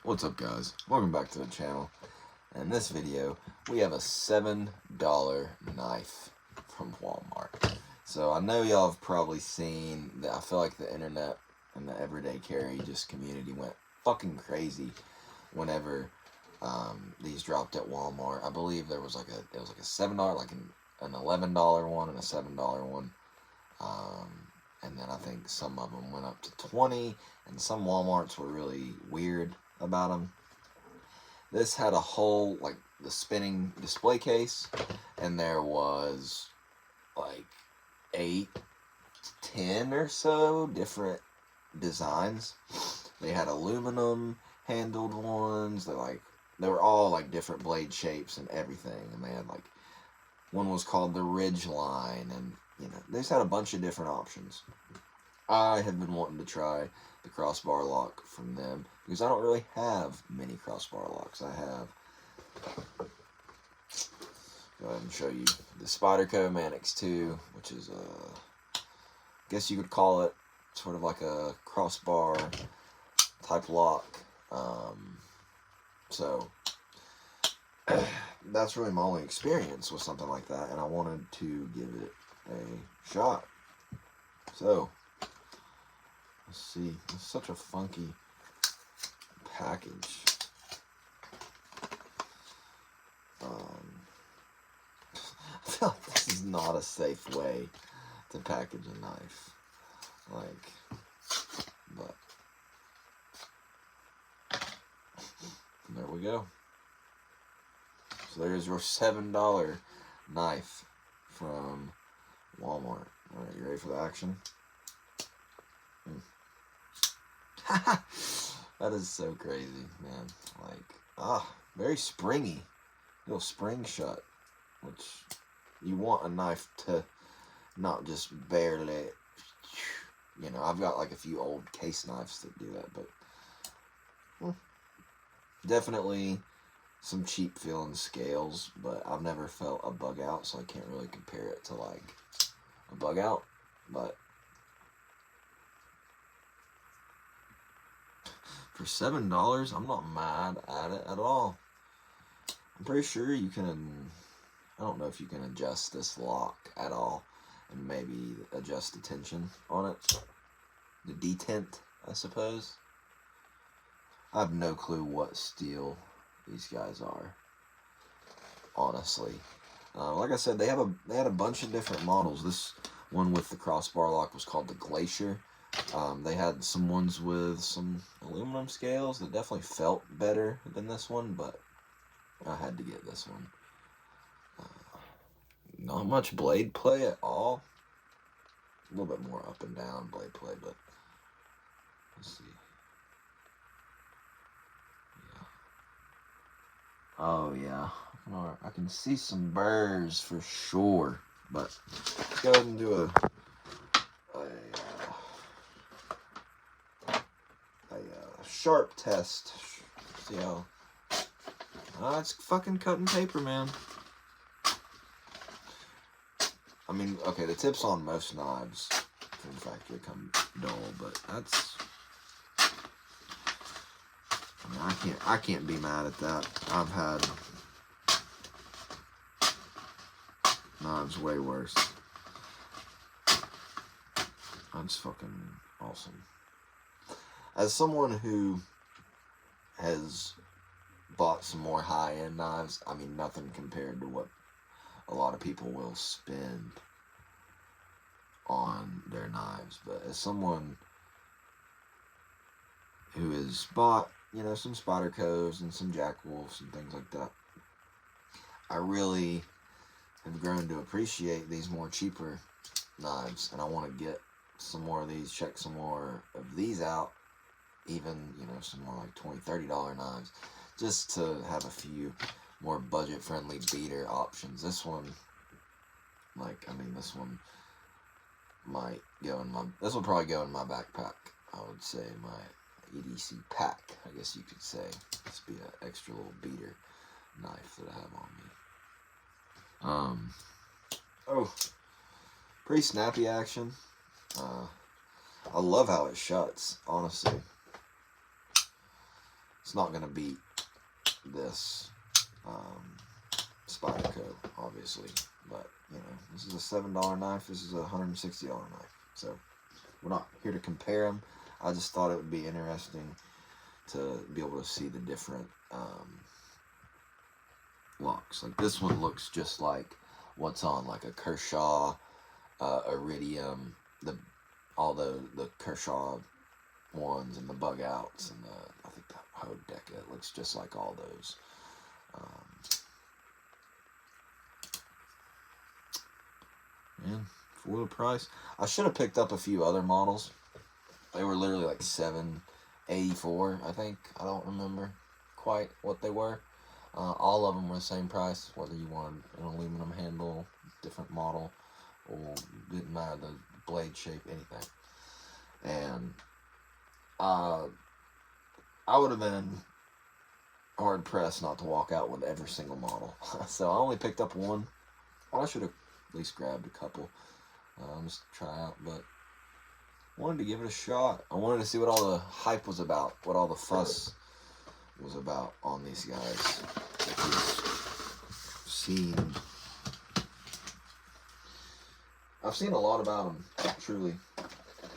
What's up, guys? Welcome back to the channel. In this video, we have a $7 knife from Walmart. So I know y'all have probably seen that. I feel like the internet and the everyday carry just community went fucking crazy whenever these dropped at Walmart. I believe there was like a $7, like an $11 one and a $7 one. And then I think some of them went up to 20, and some Walmarts were really weird about them. This had a whole, like, the spinning display case, and there was like 8 to 10 or so different designs. They had aluminum handled ones. They were all like different blade shapes and everything, and they had like one was called the Ridge Line, and they just had a bunch of different options. I have been wanting to try the crossbar lock from them because I don't really have many crossbar locks. I have, go ahead and show you the Spyderco Manix 2, which is I guess you could call it sort of like a crossbar type lock. So that's really my only experience with something like that, and I wanted to give it a shot. So let's see. It's such a funky package. I feel like this is not a safe way to package a knife. But there we go. So there's your $7 knife from Walmart. Alright, you ready for the action? That is so crazy, man. Very springy. Little spring shut. Which, you want a knife to not just barely, I've got like a few old case knives that do that, but definitely some cheap feeling scales, but I've never felt a bug out, so I can't really compare it to like a bug out, but for $7, I'm not mad at it at all. I'm pretty sure you can, I don't know if you can adjust this lock at all, and maybe adjust the tension on it. The detent, I suppose. I have no clue what steel these guys are, honestly. Like I said, they had a bunch of different models. This one with the crossbar lock was called the Glacier. They had some ones with some aluminum scales that definitely felt better than this one, but I had to get this one. Not much blade play at all. A little bit more up and down blade play, but let's see. Yeah. Oh yeah, I can see some burrs for sure. But let's go ahead and do a sharp test. See how? It's fucking cutting paper, man. I mean, okay, the tips on most knives from the factory come dull, but that's, I can't be mad at that. I've had knives way worse. That's fucking awesome. As someone who has bought some more high-end knives, I mean, nothing compared to what a lot of people will spend on their knives. But as someone who has bought, some Spydercos and some Jack Wolfs and things like that, I really have grown to appreciate these more cheaper knives, and I want to get some more of these, check some more of these out, even, some more like $20, $30 knives, just to have a few more budget-friendly beater options. This one, this one might go in this will probably go in my backpack. I would say my EDC pack, I guess you could say. This would be an extra little beater knife that I have on me. Pretty snappy action. I love how it shuts, honestly. It's not going to beat this Spyderco, obviously. But, you know, this is a $7 knife. This is a $160 knife. So, we're not here to compare them. I just thought it would be interesting to be able to see the different locks. Like, this one looks just like what's on, like, a Kershaw, Iridium, all the Kershaw ones and the bug outs and I think the Hode Deca. It looks just like all those. And for the price, I should have picked up a few other models. They were literally like $7.84, I think. I don't remember quite what they were. All of them were the same price, whether you wanted an aluminum handle, different model, or didn't matter, the blade shape, anything. And I would have been hard pressed not to walk out with every single model. So I only picked up one. Well, I should have at least grabbed a couple just to try out, but wanted to give it a shot. I wanted to see what all the hype was about, what all the fuss was about on these guys. If I've seen a lot about them, truly.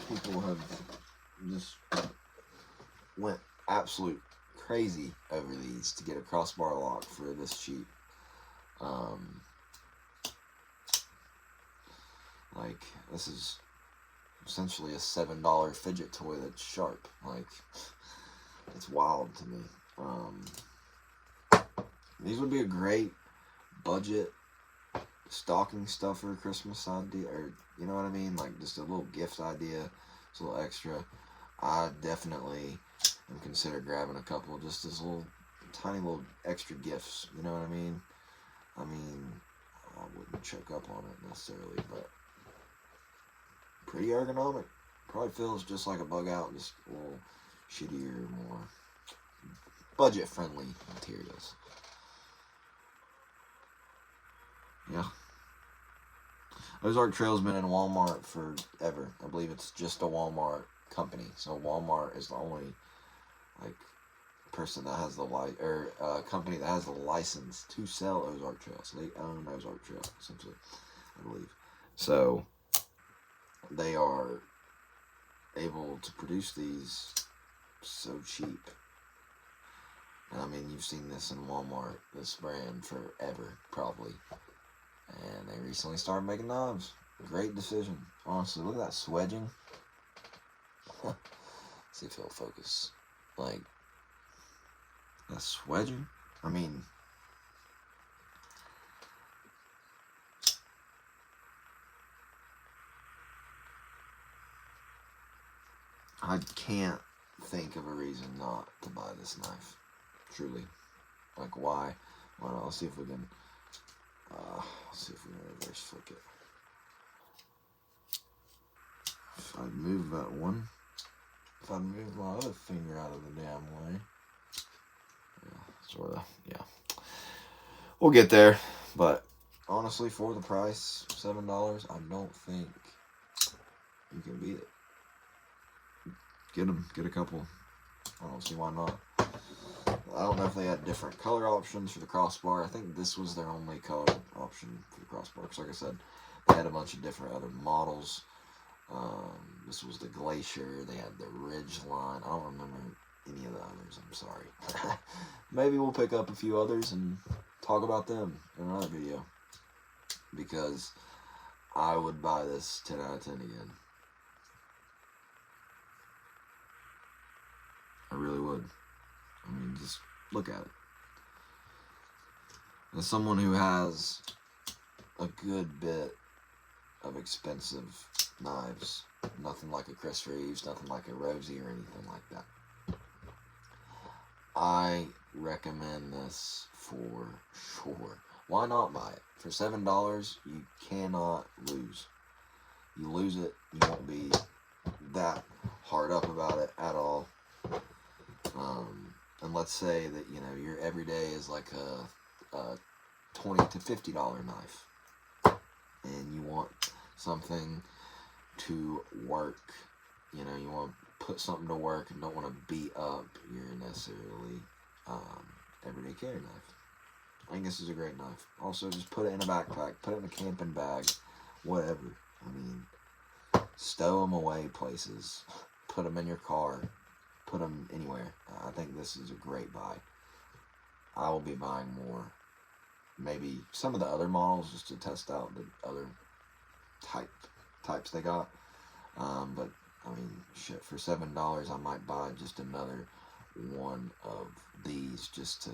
People have just went absolute crazy over these to get a crossbar lock for this cheap. Like, this is essentially a $7 fidget toy that's sharp. Like, it's wild to me. These would be a great budget stocking stuffer Christmas idea, or you know what I mean, like just a little gift idea. It's a little extra. I definitely am consider grabbing a couple just as little tiny little extra gifts, you know what I mean. I wouldn't choke up on it necessarily, but pretty ergonomic. Probably feels just like a bug out, just a little shittier, more budget friendly materials. Yeah. Ozark Trail's been in Walmart forever. I believe it's just a Walmart company. So Walmart is the only person that has the company that has the license to sell Ozark Trail. So they own Ozark Trail, essentially, I believe. So they are able to produce these so cheap. And I mean, you've seen this in Walmart, this brand, forever, probably. And they recently started making knives. Great decision. Honestly, look at that swedging. See if it'll focus. Like, that swedging? I mean, I can't think of a reason not to buy this knife. Truly. Like, why? Why not? Let's see if we can reverse flick it. If I move that one, if I move my other finger out of the damn way, yeah, sort of, yeah. We'll get there, but honestly, for the price, $7, I don't think you can beat it. Get them, get a couple. I don't see why not. I don't know if they had different color options for the crossbar. I think this was their only color option for the crossbar. Because like I said, they had a bunch of different other models. This was the Glacier. They had the Ridge line. I don't remember any of the others. I'm sorry. Maybe we'll pick up a few others and talk about them in another video. Because I would buy this 10 out of 10 again. I really would. I mean, just look at it. As someone who has a good bit of expensive knives, nothing like a Chris Reeves, nothing like a Rosie or anything like that, I recommend this for sure. Why not buy it? For $7, you cannot lose. You lose it, you won't be that hard up about it at all. And let's say that, you know, your everyday is like a $20 to $50 knife, and you want something to work. You know, you want put something to work and don't want to beat up your necessarily everyday carry knife. I think this is a great knife. Also, just put it in a backpack, put it in a camping bag, whatever. I mean, stow them away places, put them in your car, put them anywhere. I think this is a great buy. I will be buying more. Maybe some of the other models just to test out the other types they got. But I mean, shit, for $7, I might buy just another one of these just to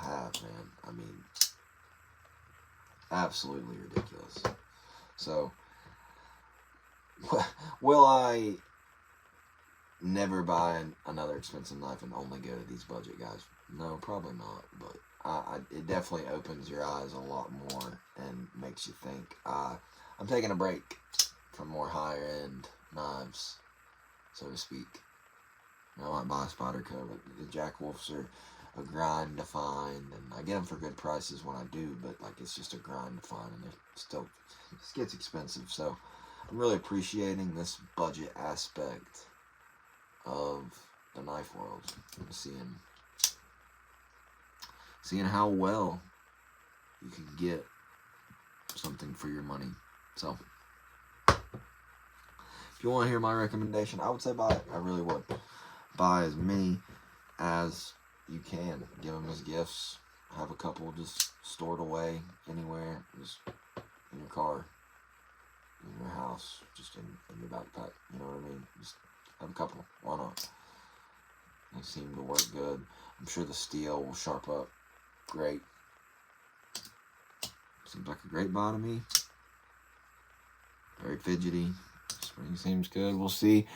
have, man. I mean, absolutely ridiculous. So, will I never buy another expensive knife and only go to these budget guys? No, probably not. But it definitely opens your eyes a lot more and makes you think. I'm taking a break from more higher end knives, so to speak. I might buy a Spyderco, but the Jack Wolfs are a grind to find, and I get them for good prices when I do, but like it's just a grind to find, and it still just gets expensive. So I'm really appreciating this budget aspect of the knife world. I'm seeing how well you can get something for your money. So if you want to hear my recommendation, I would say buy it. I really would. Buy as many as you can. Give them as gifts. Have a couple just stored away anywhere. Just in your car, in your house, just in your backpack. You know what I mean? Just have a couple. Why not? They seem to work good. I'm sure the steel will sharp up great. Seems like a great buy to me. Very fidgety. Spring seems good. We'll see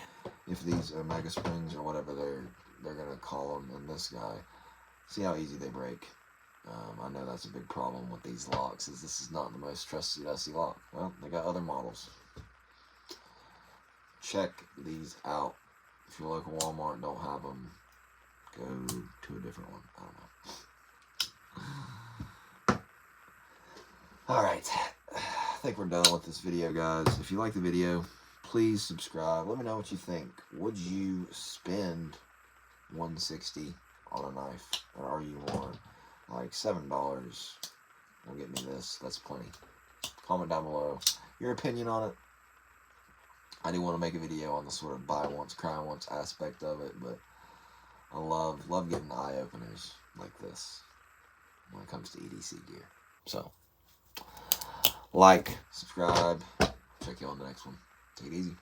if these Omega springs or whatever they're gonna call them in this guy. See how easy they break. I know that's a big problem with these locks, is this is not the most trusted SE lock. Well, they got other models. Check these out. If your local Walmart don't have them, go to a different one. I don't know. Alright, I think we're done with this video, guys. If you like the video, please subscribe. Let me know what you think. Would you spend $160 on a knife, or are you more like $7 will get me this? That's plenty. Comment down below your opinion on it. I do want to make a video on the sort of buy once, cry once aspect of it, but I love getting eye openers like this when it comes to EDC gear. So, like, subscribe, check you on the next one. Take it easy.